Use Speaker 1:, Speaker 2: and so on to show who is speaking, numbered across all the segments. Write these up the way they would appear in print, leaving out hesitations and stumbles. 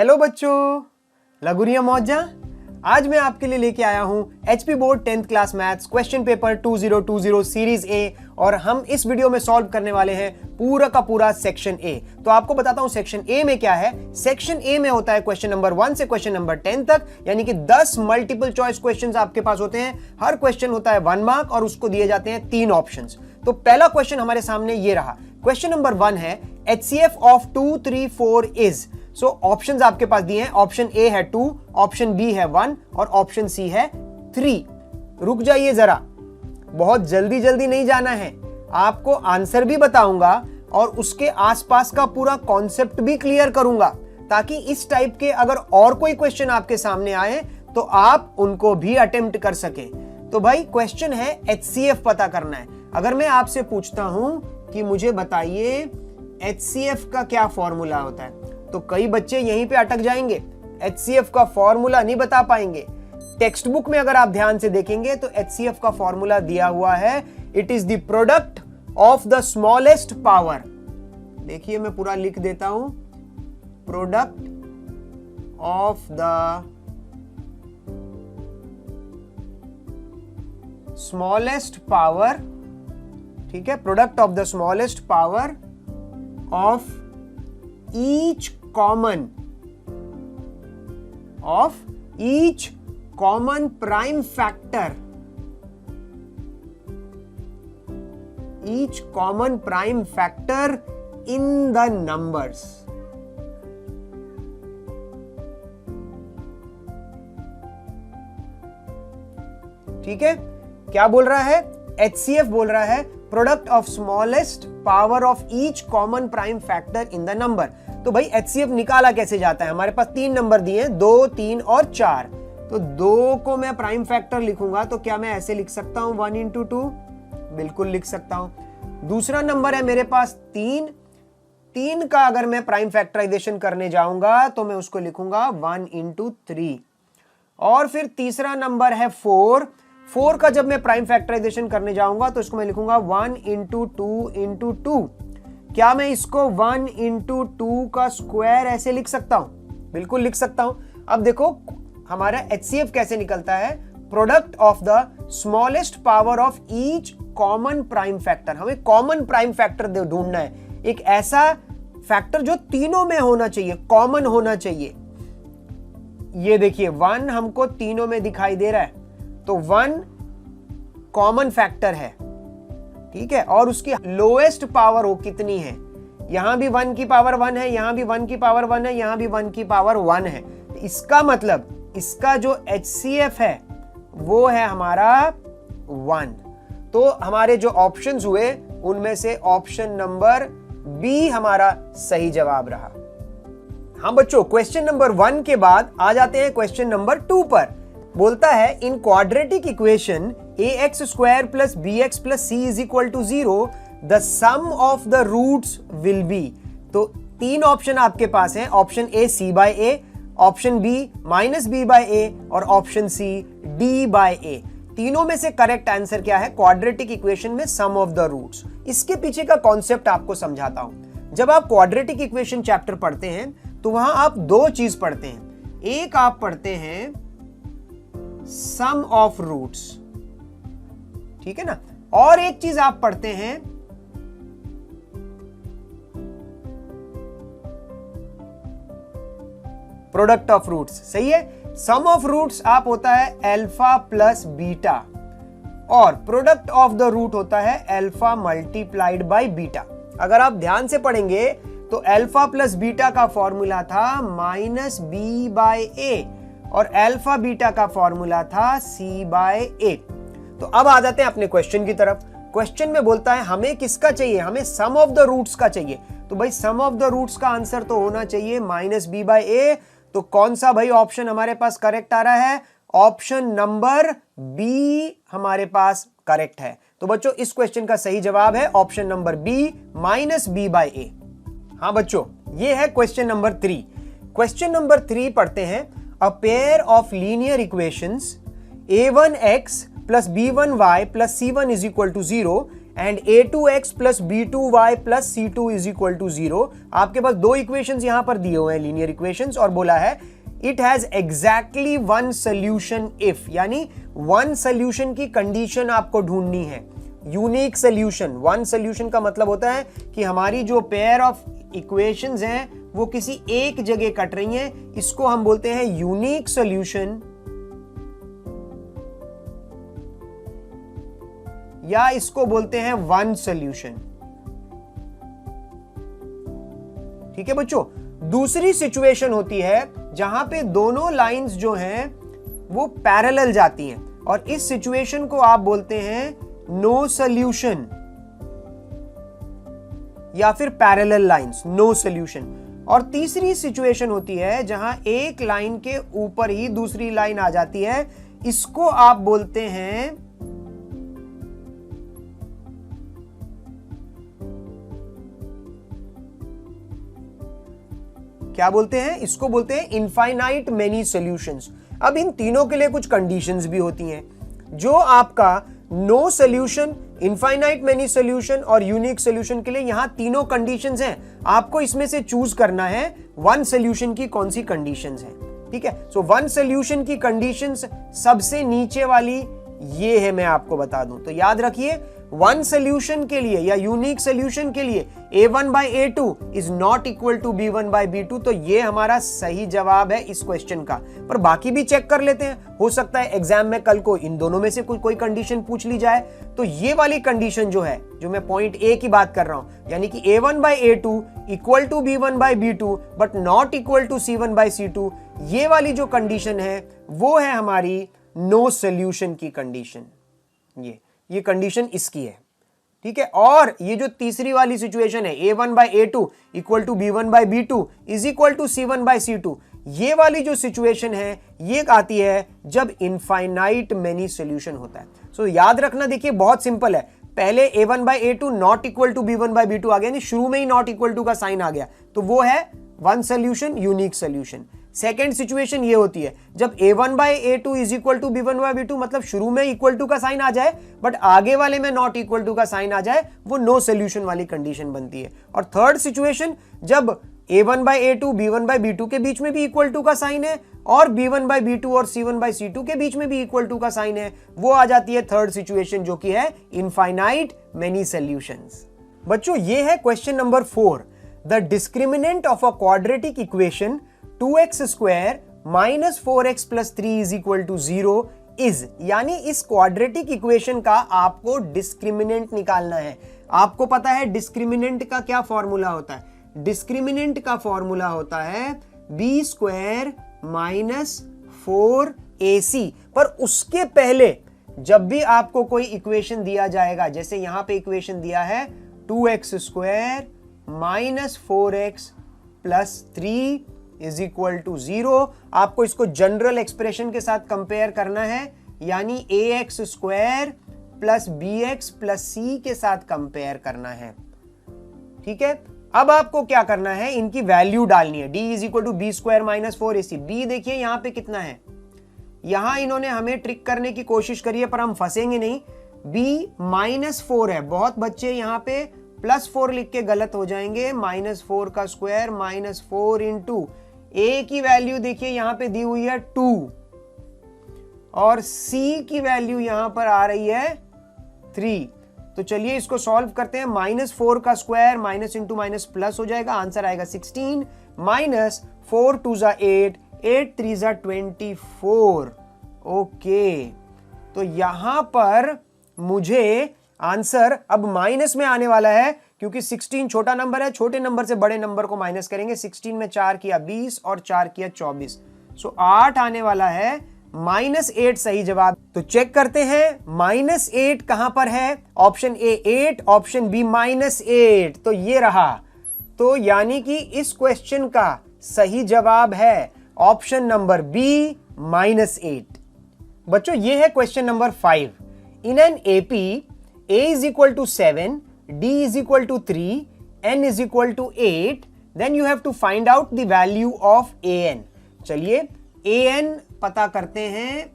Speaker 1: Hello बच्चों, लगुरिया मौजा। आज मैं आपके लिए लेके आया हूं HP board 10th class maths question paper 2020 series A और हम इस वीडियो में सॉल्व करने वाले हैं पूरा का पूरा सेक्शन ए। तो आपको बताता हूं सेक्शन ए में क्या है। सेक्शन ए में होता है क्वेश्चन नंबर 1 से क्वेश्चन नंबर 10 तक, यानी कि 10 मल्टीपल चॉइस क्वेश्चंस आपके पास होते हैं। हर क्वेश्चन होता है 1 मार्क और उसको दिए जाते हैं 3 ऑप्शंस। तो पहला क्वेश्चन हमारे सामने ये रहा। क्वेश्चन नंबर 1 है HCF of 2, 3, 4 is. So options आपके पास दिए हैं। ऑप्शन ए है 2, ऑप्शन बी है 1 और ऑप्शन सी है 3। रुक जाइए जरा, बहुत जल्दी जल्दी नहीं जाना है। आपको आंसर भी बताऊंगा और उसके आसपास का पूरा कॉन्सेप्ट भी क्लियर करूंगा, ताकि इस टाइप के अगर और कोई क्वेश्चन आपके सामने आए तो आप उनको भी अटेम्प्ट कर सके। तो भाई क्वेश्चन है HCF पता करना है। अगर मैं आपसे पूछता हूं कि मुझे बताइए HCF का क्या फॉर्मूला होता है, तो कई बच्चे यहीं पे अटक जाएंगे, HCF का फॉर्मूला नहीं बता पाएंगे। टेक्स्ट बुक में अगर आप ध्यान से देखेंगे तो HCF का फॉर्मूला दिया हुआ है, it is the product of the smallest power. देखिए मैं पूरा लिख देता हूं, product of the smallest power, ठीक है, product of the smallest power of each common prime factor, each common prime factor in the numbers। ठीक है, क्या बोल रहा है? HCF बोल रहा है product of smallest power of each common prime factor in the number. तो भाई HCF निकाला कैसे जाता है? हमारे पास 3 नंबर दिए हैं, 2, 3 और 4। तो 2 को मैं प्राइम फैक्टर लिखूंगा तो क्या मैं ऐसे लिख सकता हूं 1 into 2? बिल्कुल लिख सकता हूं। दूसरा नंबर है मेरे पास 3। 3 का अगर मैं प्राइम फैक्टराइजेशन करने जाऊंगा तो मैं उसको लिखूंगा 1 into 3। और फिर तीसरा नंबर है 4। 4 का जब मैं प्राइम फैक्टराइजेशन करने जाऊंगा तो इसको मैं लिखूंगा 1 into 2 into 2। क्या मैं इसको 1 into 2 का स्क्वायर ऐसे लिख सकता हूं? बिल्कुल लिख सकता हूं। अब देखो हमारा HCF कैसे निकलता है, product of the smallest power of each common prime factor. हमें कॉमन प्राइम फैक्टर ढूंढना है, एक ऐसा फैक्टर जो तीनों में होना चाहिए, कॉमन होना चाहिए। ये देखिए 1 हमको तीनों में दिखाई दे रहा है, तो 1 कॉमन फैक्टर है, ठीक है, और उसकी लोएस्ट पावर हो कितनी है? यहां भी 1 की पावर 1 है, यहां भी 1 की पावर 1 है, यहां भी 1 की पावर 1 है। इसका मतलब इसका जो HCF है वो है हमारा 1। तो हमारे जो ऑप्शंस हुए उनमें से ऑप्शन नंबर बी हमारा सही जवाब रहा। हाँ बच्चों, क्वेश्चन नंबर 1 के बाद आ जाते हैं क्वेश्चन नंबर 2 पर। बोलता है in quadratic equation ax² + bx + c = 0 the sum of the roots will be. तो 3 ऑप्शन आपके पास हैं, option A c/a, option B -b/a और ऑप्शन सी d/a। तीनों में से करेक्ट आंसर क्या है? क्वाड्रेटिक इक्वेशन में सम ऑफ द रूट्स। इसके पीछे का कॉन्सेप्ट आपको समझाता हूं। जब आप क्वाड्रेटिक इक्वेशन चैप्टर पढ़ते हैं तो वहां आप 2 चीज पढ़ते हैं। एक आप पढ़ते हैं सम ऑफ रूट्स, ठीक है ना, और एक चीज आप पढ़ते हैं प्रोडक्ट ऑफ रूट्स। सही है, सम ऑफ रूट्स आप होता है अल्फा प्लस बीटा और प्रोडक्ट ऑफ द रूट होता है अल्फा मल्टीप्लाइड बाय बीटा। अगर आप ध्यान से पढ़ेंगे तो अल्फा प्लस बीटा का फॉर्मूला था -b/a और अल्फा बीटा का फॉर्मूला था c/a। तो अब आ जाते हैं अपने क्वेश्चन की तरफ। क्वेश्चन में बोलता है हमें किसका चाहिए? हमें सम ऑफ द रूट्स का चाहिए। तो भाई सम ऑफ द रूट्स का आंसर तो होना चाहिए -b/a। तो कौन सा भाई ऑप्शन हमारे पास करेक्ट आ रहा है? ऑप्शन नंबर बी हमारे पास करेक्ट है। तो बच्चों इस क्वेश्चन का सही जवाब है ऑप्शन नंबर बी -b/a। हाँ बच्चों, ये है क्वेश्चन नंबर 3। क्वेश्चन नंबर 3 पढ़ते हैं। A pair of linear equations a1x + b1y + c1 = 0 and a2x plus b2y plus c2 is equal to 0। आपके पास दो इक्वेशंस यहां पर दिए हुए हैं, लीनियर इक्वेशंस, और बोला है it has exactly one solution if, यानी वन सोल्यूशन की कंडीशन आपको ढूंढनी है। यूनिक सोल्यूशन, वन सोल्यूशन का मतलब होता है कि हमारी जो पेयर ऑफ इक्वेशंस हैं वो किसी एक जगह कट रही हैं, इसको हम बोलते हैं यूनिक सोल्यूशन, या इसको बोलते हैं वन सोल्यूशन। ठीक है बच्चों। दूसरी सिचुएशन होती है जहां पे दोनों लाइंस जो हैं वो पैरेलल जाती हैं, और इस सिचुएशन को आप बोलते हैं नो सोल्यूशन या फिर पैरेलल लाइंस, नो सोल्यूशन। और तीसरी सिचुएशन होती है जहां एक लाइन के ऊपर ही दूसरी लाइन आ जाती है, इसको आप बोलते हैं क्या बोलते हैं, इसको बोलते हैं इनफाइनाइट मेनी सॉल्यूशंस। अब इन तीनों के लिए कुछ कंडीशंस भी होती हैं। जो आपका no solution, infinite many solution और यूनिक सॉल्यूशन के लिए यहां तीनों कंडीशंस हैं, आपको इसमें से चूज करना है वन सॉल्यूशन की कौन सी कंडीशंस हैं। ठीक है, सो वन सॉल्यूशन की कंडीशंस सबसे नीचे वाली ये है, मैं आपको बता दूं तो याद रखिए, वन सोल्यूशन के लिए या यूनिक सोल्यूशन के लिए a1 by a2 is not equal to b1 by b2, तो ये हमारा सही जवाब है इस क्वेश्चन का। पर बाकी भी चेक कर लेते हैं, हो सकता है एग्जाम में कल को इन दोनों में से कोई कंडीशन पूछ ली जाए। तो ये वाली कंडीशन जो है, जो मैं पॉइंट ए की बात कर रहा हूं, यानी कि a1 by a2 equal to b1 by b2 but not equal to c1 by c2, ये वाली जो कंडीशन है वो है हमारी नो सोल्यूशन की कंडीशन। ये कंडीशन इसकी है। ठीक है, और ये जो तीसरी वाली सिचुएशन है a1 by a2 equal to b1 by b2 is equal to c1 by c2, ये वाली जो सिचुएशन है ये आती है जब इनफाइनाइट मेनी सॉल्यूशन होता है। सो याद रखना, देखिए बहुत सिंपल है, पहले a1 by a2 not equal to b1 by b2 आ गया, शुरू में ही नॉट इक्वल टू का साइन आ गया, तो वो है one solution, unique solution. Second situation ये होती है जब a1 by a2 is equal to b1 by b2, मतलब शुरू में इक्वल टू का साइन आ जाए बट आगे वाले में नॉट इक्वल टू का साइन आ जाए, वो नो सोल्यूशन वाली कंडीशन बनती है। और थर्ड सिचुएशन जब a1 by a2 b1 by b2 के बीच में भी इक्वल टू का साइन है और b1 by b2 और c1 by c2 के बीच में भी इक्वल टू का साइन है, वो आ जाती है थर्ड सिचुएशन, जो कि है इनफाइनाइट मेनी सॉल्यूशंस। बच्चों ये है question number 4, the discriminant of a quadratic equation 2x square minus 4x plus 3 is equal to 0 is, यानी इस क्वाड्रेटिक इक्वेशन का आपको डिस्क्रिमिनेंट निकालना है। आपको पता है डिस्क्रिमिनेंट का क्या फॉर्मूला होता है, डिस्क्रिमिनेंट का फॉर्मूला होता है बी स्क्वायर माइनस 4ac। पर उसके पहले जब भी आपको कोई इक्वेशन दिया जाएगा, जैसे यहां पे इक्वेशन दिया है 2x square minus 4x plus 3 is equal to 0, आपको इसको जनरल एक्सप्रेशन के साथ कंपेयर करना है, यानी ax square plus bx plus c के साथ कंपेयर करना है। ठीक है, अब आपको क्या करना है, इनकी वैल्यू डालनी है। d is equal to B square minus 4ac। b देखिए यहां पे कितना है, यहां इन्होंने हमें ट्रिक करने की कोशिश करी है पर हम फंसेंगे नहीं। b माइनस 4 है, बहुत बच्चे यहां पे प्लस 4 लिख के गलत हो जाएंगे, माइनस 4 का स्क्वायर माइनस 4 इंटू a की वैल्यू देखिए यहां पे दी हुई है 2 और c की वैल्यू यहां पर आ रही है 3। तो चलिए इसको सॉल्व करते हैं। माइनस 4 का square minus into minus plus हो जाएगा, आंसर आएगा 16 माइनस 4 2 जा 8, 8 3 जा 24। ओके, तो यहां पर मुझे आंसर अब माइनस में आने वाला है, क्योंकि 16 छोटा नंबर है, छोटे नंबर से बड़े नंबर को माइनस करेंगे। 16 में 4 किया 20 और 4 किया 24, सो 8 आने वाला है, -8 सही जवाब। तो चेक करते हैं -8 कहां पर है, ऑप्शन ए 8, ऑप्शन बी -8, तो ये रहा। तो यानी कि इस क्वेश्चन का सही जवाब है ऑप्शन नंबर बी -8। बच्चों ये है question number 5। In an AP a is equal to 7, d is equal to 3, n is equal to 8, then you have to find out the value of an। चलिए an पता करते हैं,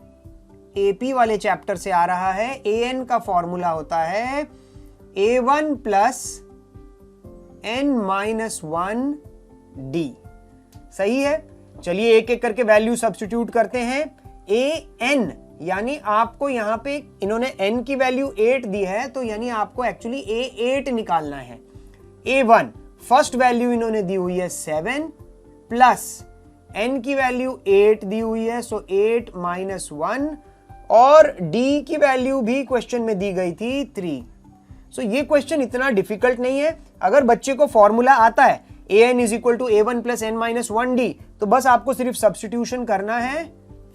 Speaker 1: AP वाले chapter से आ रहा है। an का formula होता है A1 प्लस n-1 d। सही है। चलिए एक एक करके वैल्यू सब्स्टिट्यूट करते हैं। an यानी आपको यहां पे इन्होंने n की वैल्यू 8 दी है, तो यानी आपको एक्चुअली A8 निकालना है। A1 फर्स्ट वैल्यू इन्होंने दी हुई है 7 प्लस n की वैल्यू 8 दी हुई है, सो 8 माइनस 1, और d की वैल्यू भी क्वेश्चन में दी गई थी 3। सो ये क्वेश्चन इतना डिफिकल्ट नहीं है। अगर बच्चे को फॉर्मूला आता है an is equal to A1 plus n-1d, तो बस आपको सिर्फ सब्स्टिट्यूशन करना है,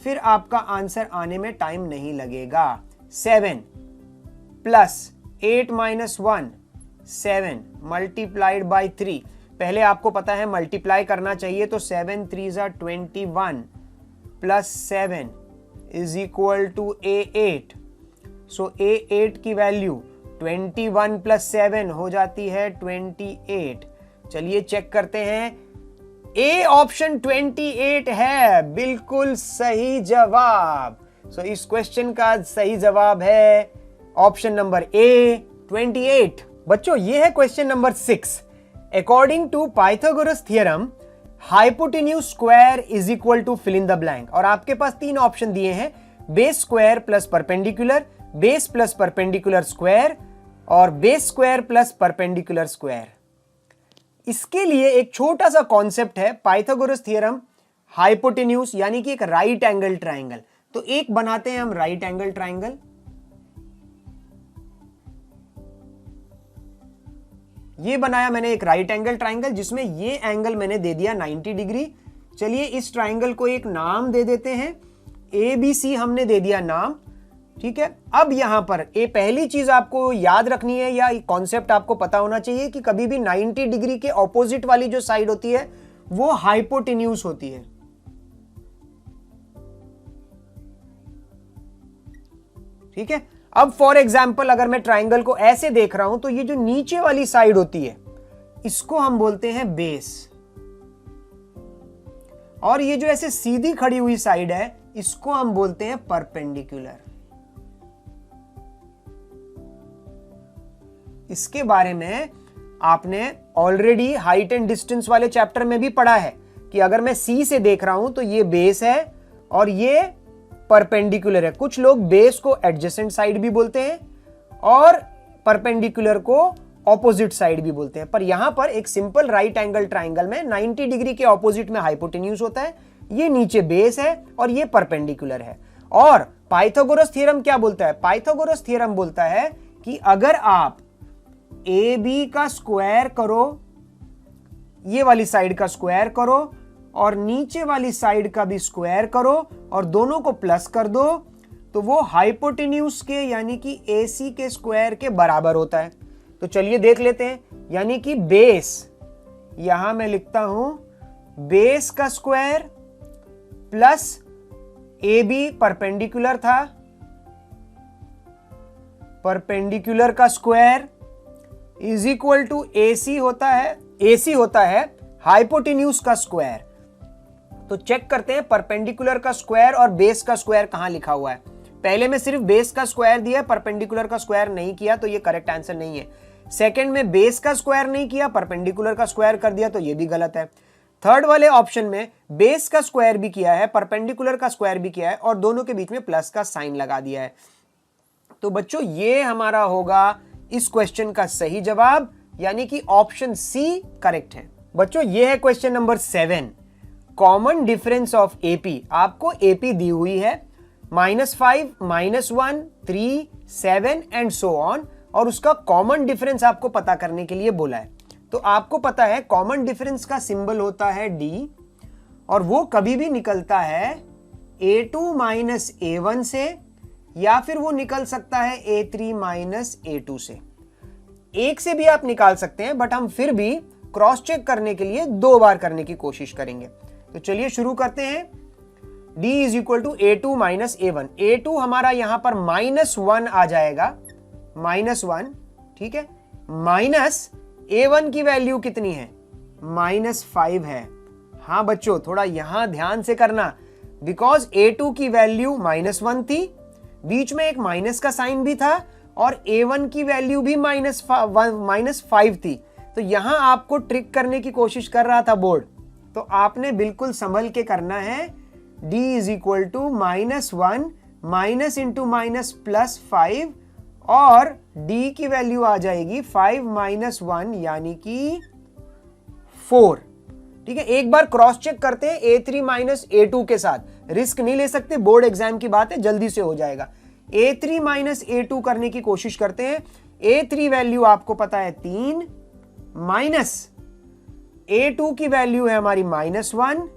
Speaker 1: फिर आपका आंसर आने में टाइम नहीं लगेगा। 7 प्लस 8 माइनस 1, 7 मल्टीप्लाइड बाई 3। पहले आपको पता है मल्टीप्लाई करना चाहिए, तो 7 3 21 plus 7 is equal to A8। So A8 की वैल्यू 21 प्लस 7 हो जाती है 28। चलिए चेक करते हैं। ए ऑप्शन 28 है बिल्कुल सही जवाब। सो इस क्वेश्चन का सही जवाब है ऑप्शन नंबर ए 28। बच्चों ये है question number 6। According to Pythagoras theorem hypotenuse square is equal to fill in the blank, और आपके पास 3 ऑप्शन दिए हैं, base square plus perpendicular, base plus perpendicular square, और base square plus perpendicular square. इसके लिए एक छोटा सा कॉन्सेप्ट है पाइथागोरस थ्योरम हाइपोटेन्यूज, यानी कि एक राइट एंगल ट्राइंगल। तो एक बनाते हैं हम राइट एंगल ट्राइंगल। ये बनाया मैंने एक राइट एंगल ट्राइंगल, जिसमें ये एंगल मैंने दे दिया 90 डिग्री। चलिए इस ट्राइंगल को एक नाम दे देते हैं, ABC हमने दे दिया नाम। ठीक है। अब यहां पर पहली चीज आपको याद रखनी है, या कॉन्सेप्ट आपको पता होना चाहिए कि कभी भी 90 डिग्री के ऑपोजिट वाली जो साइड होती है वो हाइपोटेन्यूज होती है। ठीक है। अब फॉर एग्जाम्पल अगर मैं ट्राइंगल को ऐसे देख रहा हूं, तो ये जो नीचे वाली साइड होती है इसको हम बोलते हैं बेस, और ये जो ऐसे सीधी खड़ी हुई साइड है इसको हम बोलते हैं परपेंडिकुलर। इसके बारे में आपने ऑलरेडी हाइट एंड डिस्टेंस वाले चैप्टर में भी पढ़ा है कि अगर मैं सी से देख रहा हूं तो ये बेस है और ये परपेंडिकुलर है। कुछ लोग बेस को एडजेसेंट साइड भी बोलते हैं और परपेंडिकुलर को ऑपोजिट साइड भी बोलते हैं, पर यहां पर एक सिंपल राइट एंगल ट्राइंगल में 90 डिग्री के ऑपोजिट में हाइपोटेन्यूज होता है, ये नीचे बेस है और ये परपेंडिकुलर है। और पाइथागोरस थ्योरम क्या बोलता है? पाइथागोरस थ्योरम बोलता है कि अगर आप ए बी का स्क्वायर करो, ये वाली साइड का स्क्वायर करो और नीचे वाली साइड का भी स्क्वायर करो और दोनों को प्लस कर दो, तो वो हाइपोटेन्यूज के यानी कि AC के स्क्वायर के बराबर होता है। तो चलिए देख लेते हैं। यानी कि बेस, यहां मैं लिखता हूं बेस का स्क्वायर प्लस AB परपेंडिकुलर था, परपेंडिकुलर का square is equal to AC होता है हाइपोटेन्यूज का स्क्वायर। तो चेक करते हैं परपेंडिकुलर का स्क्वायर और बेस का स्क्वायर कहां लिखा हुआ है। पहले में सिर्फ बेस का स्क्वायर दिया, परपेंडिकुलर का स्क्वायर नहीं किया, तो ये करेक्ट आंसर नहीं है। सेकंड में बेस का स्क्वायर नहीं किया, परपेंडिकुलर का स्क्वायर कर दिया, तो ये भी गलत है। थर्ड वाले ऑप्शन में बेस का स्क्वायर भी किया है, परपेंडिकुलर का स्क्वायर भी किया है और दोनों के बीच में प्लस का साइन लगा दिया है। तो बच्चों ये हमारा होगा इस क्वेश्चन का सही जवाब, यानी कि ऑप्शन सी करेक्ट है। बच्चों ये है question number 7। Common difference of AP। आपको AP दी हुई है -5, -1, 3, 7 एंड सो ऑन, और उसका कॉमन डिफरेंस आपको पता करने के लिए बोला है। तो आपको पता है कॉमन डिफरेंस का सिंबल होता है D, और वो कभी भी निकलता है A2 माइनस A1 से, या फिर वो निकल सकता है A3 माइनस A2 से। एक से भी आप निकाल सकते हैं, बट हम फिर भी क्रॉस चेक करने के लिए 2 बार करने की कोशिश करेंगे। तो चलिए शुरू करते हैं। D is equal to A2 minus A1। A2 हमारा यहां पर -1 आ जाएगा, -1, ठीक है। माइनस A1 की वैल्यू कितनी है? -5 है। हाँ बच्चों थोड़ा यहां ध्यान से करना, बिकॉज A2 की वैल्यू -1 थी, बीच में एक माइनस का साइन भी था, और A1 की वैल्यू भी -5 थी। तो यहां आपको ट्रिक करने की कोशिश कर रहा था बोर्ड, तो आपने बिल्कुल संभल के करना है। D is equal to -1 minus into minus plus 5 और D की वैल्यू आ जाएगी 5 - 1 यानी कि 4। ठीक है, एक बार क्रॉस चेक करते हैं A3 - A2 के साथ, रिस्क नहीं ले सकते, बोर्ड एग्जाम की बात है, जल्दी से हो जाएगा। A3 - A2 करने की कोशिश करते हैं। A3 वैल्यू आपको पता है 3 माइनस A2 की वैल्यू है हमारी -1,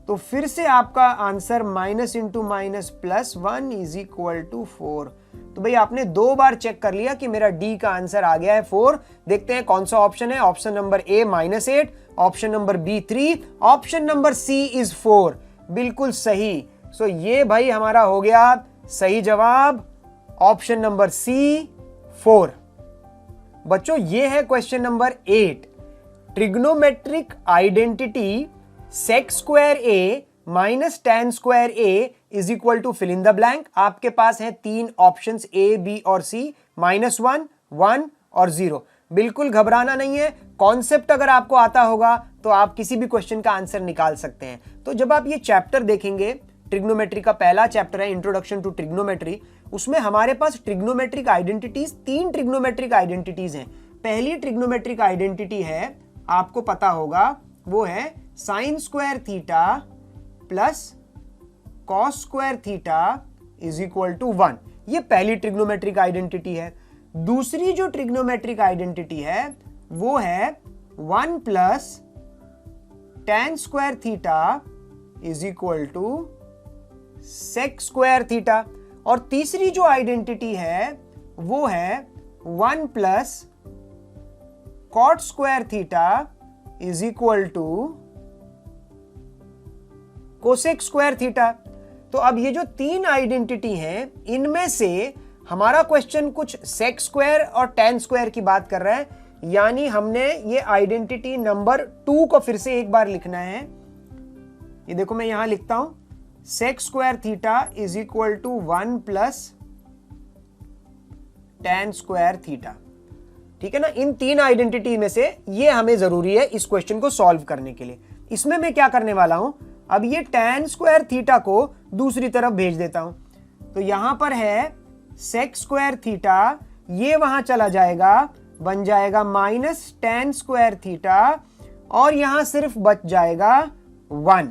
Speaker 1: तो फिर से आपका answer minus into minus plus 1 is equal to 4। तो भाई आपने 2 बार चेक कर लिया कि मेरा डी का आंसर आ गया है 4। देखते हैं कौन सा ऑप्शन है। Option number A -8, option number B 3, option number C is 4। बिल्कुल सही। सो ये भाई हमारा हो गया सही जवाब, ऑप्शन नंबर सी 4। बच्चों ये है question number 8। Trigonometric identity sec square a minus tan square a is equal to fill in the blank. आपके पास है 3 ऑप्शंस A, B और C, -1, 1 और 0। बिल्कुल घबराना नहीं है, कॉन्सेप्ट अगर आपको आता होगा तो आप किसी भी क्वेश्चन का आंसर निकाल सकते हैं। तो जब आप ये चैप्टर देखेंगे, ट्रिग्नोमेट्री का पहला चैप्टर है इंट्रोडक्शन टू ट्रिग्नोमेट्री, उसमें हमारे पास ट्रिग्नोमेट्रिक आइडेंटिटीज, 3 ट्रिग्नोमेट्रिक आइडेंटिटीज हैं। पहली ट्रिग्नोमेट्रिक आइडेंटिटी है, आपको पता होगा, वो है sine square theta plus cos square theta is equal to 1। ये पहली ट्रिग्नोमेट्रिक आइडेंटिटी है। दूसरी जो ट्रिग्नोमेट्रिक आइडेंटिटी है वो है 1 plus tan square theta is equal to sec square theta. और तीसरी जो आइडेंटिटी है वो है 1 plus cot square theta is equal to cosec square theta. तो अब ये जो 3 आइडेंटिटी हैं, इनमें से हमारा क्वेश्चन कुछ सेक स्क्वायर और tan स्क्वायर की बात कर रहा है, यानी हमने ये आइडेंटिटी नंबर 2 को फिर से एक बार लिखना है। ये देखो मैं यहां लिखता हूं, sec square theta is equal to 1 plus tan square theta. ठीक है ना, इन 3 आइडेंटिटी में से ये हमें जरूरी है इस क्वेश्चन को सॉल्व करने के लिए। इसमें मैं क्या करने वाला हूं, अब ये tan स्क्वायर थीटा को दूसरी तरफ भेज देता हूं। तो यहां पर है sec स्क्वायर थीटा, ये वहां चला जाएगा, बन जाएगा माइनस tan स्क्वायर थीटा, और यहां सिर्फ बच जाएगा 1।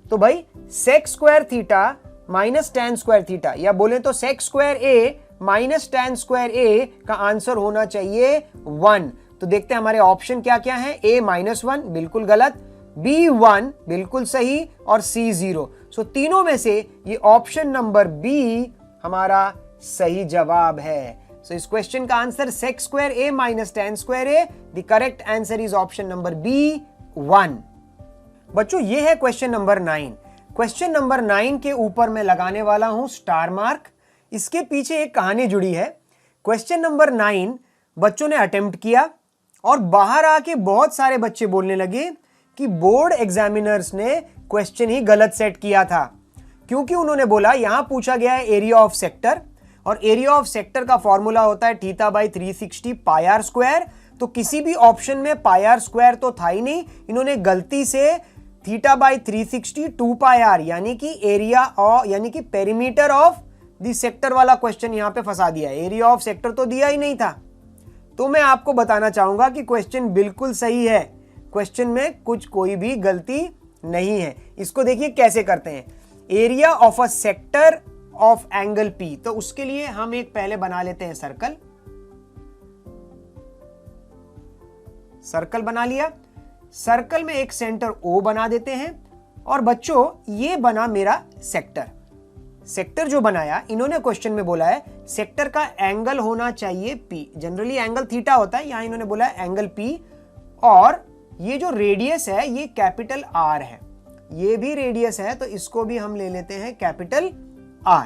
Speaker 1: तो भाई sec square theta minus tan square theta, या बोले तो sec square a minus tan square a का आंसर होना चाहिए 1। तो देखते हैं हमारे ऑप्शन क्या क्या है। a -1 बिल्कुल गलत, B 1 बिल्कुल सही, और C 0। सो तीनों में से ये ऑप्शन नंबर B हमारा सही जवाब है। सो इस क्वेश्चन का answer sec square a minus tan square a। The correct answer is option number B 1। बच्चों ये है क्वेश्चन नंबर 9। क्वेश्चन नंबर 9 के ऊपर मैं लगाने वाला हूं स्टार मार्क। इसके पीछे एक कहानी जुड़ी है। क्वेश्चन नंबर 9 बच्चों ने अटेम्प्ट किया और बाहर आके बहुत सारे बच्चे बोलने लगे कि बोर्ड एग्जामिनर्स ने क्वेश्चन ही गलत सेट किया था, क्योंकि उन्होंने बोला यहां पूछा गया है एरिया ऑफ सेक्टर, और एरिया ऑफ सेक्टर का फॉर्मूला होता है theta by 360 pi are square. तो किसी भी ऑप्शन में पाई आर स्क्वायर तो था ही नहीं, इन्होंने गलती से थीटा बाई 360 2 पाई आर यानी कि एरिया और यानी कि पेरीमीटर ऑफ द सेक्टर वाला क्वेश्चन यहां पे फंसा दिया। एरिया ऑफ सेक्टर तो दिया ही नहीं था। तो मैं आपको बताना चाहूंगा कि क्वेश्चन बिल्कुल सही है, क्वेश्चन में कुछ कोई भी गलती नहीं है। इसको देखिए कैसे करते हैं। Area of a sector of angle P, तो उसके लिए हम एक पहले बना लेते हैं सर्कल। सर्कल बना लिया, सर्कल में एक सेंटर O बना देते हैं, और बच्चों ये बना मेरा सेक्टर। सेक्टर जो बनाया, इन्होंने क्वेश्चन में बोला है सेक्टर का एंगल होना चाहिए P। जनरली एंगल थीटा होता है, यहां इन्होंने बोला है एंगल P, और ये जो रेडियस है ये कैपिटल R है, ये भी रेडियस है, तो इसको भी हम ले लेते हैं कैपिटल R।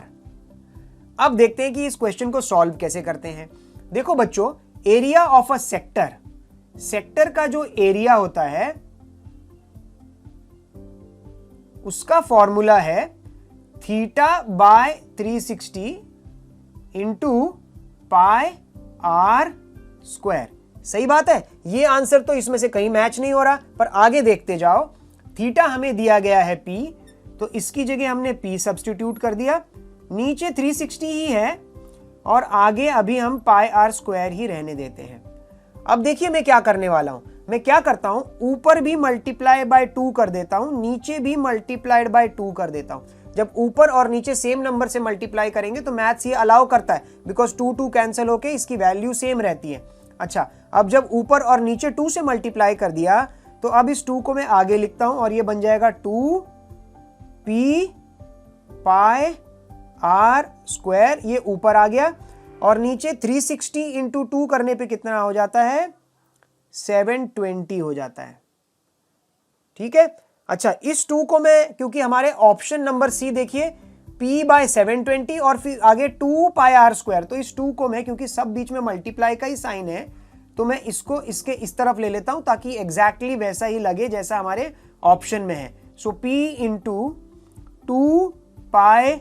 Speaker 1: अब देखते हैं कि इस क्वेश्चन को सॉल्व कैसे करते हैं। देखो बच्चों, area of a sector, sector का जो एरिया होता है उसका फॉर्मूला है theta by 360 into pi are square. सही बात है, ये आंसर तो इसमें से कहीं मैच नहीं हो रहा, पर आगे देखते जाओ। थीटा हमें दिया गया है p, तो इसकी जगह हमने p सब्स्टिट्यूट कर दिया, नीचे 360 ही है और आगे अभी हम पाई आर स्क्वायर ही रहने देते हैं। अब देखिए मैं क्या करने वाला हूं, मैं क्या करता हूं, ऊपर भी मल्टीप्लाई बाय 2 कर देता हूं, नीचे भी मल्टीप्लाइड बाय 2 कर देता हूं। जब ऊपर और नीचे सेम नंबर से मल्टीप्लाई करेंगे तो मैथ्स ये अलाउ करता है, बिकॉज 2 कैंसिल होके इसकी वैल्यू सेम रहती है। अच्छा, अब जब ऊपर और नीचे 2 से मल्टीप्लाई कर दिया तो अब इस 2 को मैं आगे लिखता हूं और ये बन जाएगा 2p पाई आर स्क्वायर, ये ऊपर आ गया और नीचे 360 इंटू 2 करने पे कितना हो जाता है, 720 हो जाता है। ठीक है, अच्छा इस 2 को मैं, क्योंकि हमारे ऑप्शन नंबर सी देखिए p बाय 720 और फिर आगे 2 पाई आर स्क्वायर, तो इस 2 को मैं, क्योंकि सब बीच में मल्टीप्लाई का ही साइन है, तो मैं इसको इसके इस तरफ ले लेता हूं ताकि एग्जैक्टली वैसा ही लगे जैसा हमारे ऑप्शन में है। So p into 2 pi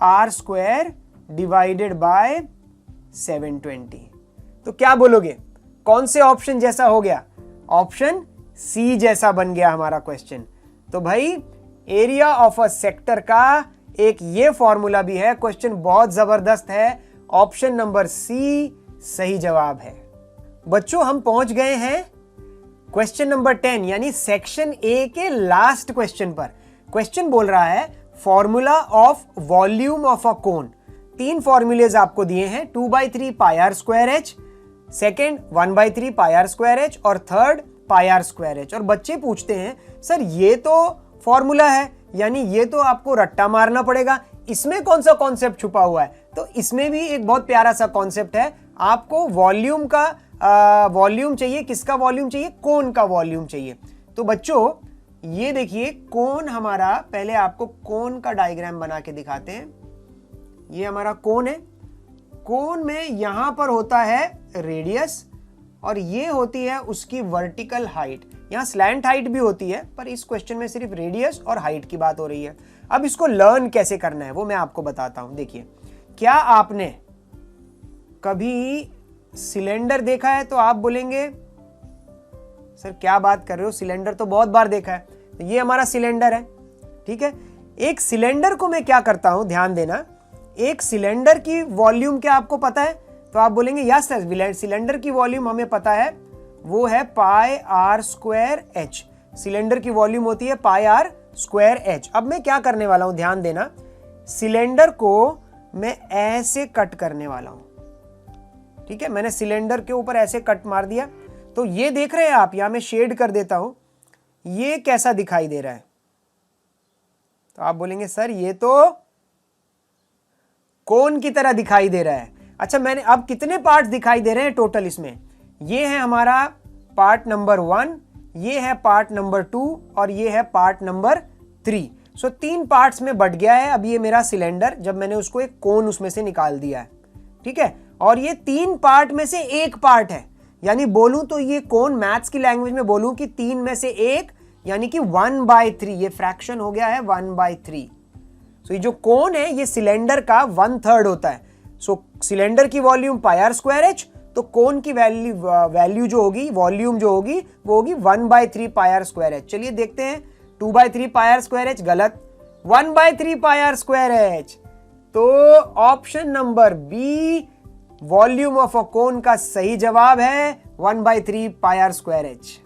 Speaker 1: are square divided by 720। तो क्या बोलोगे, कौन से ऑप्शन जैसा हो गया, ऑप्शन सी जैसा बन गया हमारा क्वेश्चन। तो भाई एरिया ऑफ अ सेक्टर का एक ये फॉर्मूला भी है, क्वेश्चन बहुत जबरदस्त है, ऑप्शन नंबर सी सही जवाब है। बच्चों हम पहुंच गए हैं क्वेश्चन नंबर 10 यानी सेक्शन ए के लास्ट क्वेश्चन पर। क्वेश्चन बोल रहा है formula of volume of a cone. 3 formulae आपको दिए हैं, 2/3 pi are square h, second 1/3 pi are square h और third pi are square h. और बच्चे पूछते हैं सर ये तो फॉर्मूला है, यानी ये तो आपको रट्टा मारना पड़ेगा, इसमें कौन सा कॉन्सेप्ट छुपा हुआ है? तो इसमें भी एक बहुत प्यारा सा कॉन्सेप्ट है, आपको वॉल्यूम का वॉल्यूम चाहिए। किसका वॉल्यूम चाहिए? कोन का वॉल्यूम चाहिए। तो बच्चों ये देखिए कोन हमारा, पहले आपको कोन का डायग्राम बना के दिखाते हैं। ये हमारा कोन है, कोन में यहां पर होता है रेडियस और ये होती है उसकी वर्टिकल हाइट। यहां स्लैंट हाइट भी होती है, पर इस क्वेश्चन में सिर्फ रेडियस और हाइट की बात हो रही है। अब इसको लर्न कैसे करना है वो मैं आपको बताता हूं। देखिए, क्या आपने कभी सिलेंडर देखा है? तो आप बोलेंगे सर क्या बात कर रहे हो, सिलेंडर तो बहुत बार देखा है। तो ये हमारा सिलेंडर है, ठीक है। एक सिलेंडर को मैं क्या करता हूं, ध्यान देना, एक सिलेंडर की वॉल्यूम क्या आपको पता है? तो आप बोलेंगे यस सर, सिलेंडर की वॉल्यूम हमें पता है, वो है पाई आर स्क्वायर एच। सिलेंडर की वॉल्यूम होती है पाई आर स्क्वायर एच। अब मैं क्या करने वाला हूं, ध्यान देना, सिलेंडर को मैं ऐसे कट करने वाला हूं, ठीक है। मैंने सिलेंडर के ऊपर ऐसे कट मार दिया, तो ये देख रहे हैं आप, यहां मैं शेड कर देता हूं, ये कैसा दिखाई दे रहा है? तो आप बोलेंगे सर ये तो कोन की तरह दिखाई दे रहा है। अच्छा, मैंने अब कितने पार्ट्स दिखाई दे रहे हैं टोटल इसमें? ये है हमारा पार्ट नंबर 1, ये है पार्ट नंबर 2 और ये है पार्ट नंबर 3। सो 3 पार्ट्स में बट गया है अब ये मेरा सिलेंडर, जब मैंने उसको एक कोन उसमें से निकाल दिया है, ठीक है। और ये 3 पार्ट में से एक पार्ट है, यानी बोलूं तो ये कोन, मैथ्स की लैंग्वेज में बोलूं कि 3 में से एक, यानी कि 1/3, ये फ्रैक्शन हो गया है 1/3। सो ये जो कोन है ये सिलेंडर का 1/3 होता है। सो सिलेंडर की volume pi are square H, तो कोन की वैल्यू जो होगी, वॉल्यूम जो होगी वो होगी 1/3 पाई आर स्क्वायर एच। चलिए देखते हैं, 2/3 पाई आर स्क्वायर एच गलत, 1/3 पाई आर स्क्वायर एच। तो option number B volume of a cone का सही जवाब है 1/3 पाई आर स्क्वायर एच।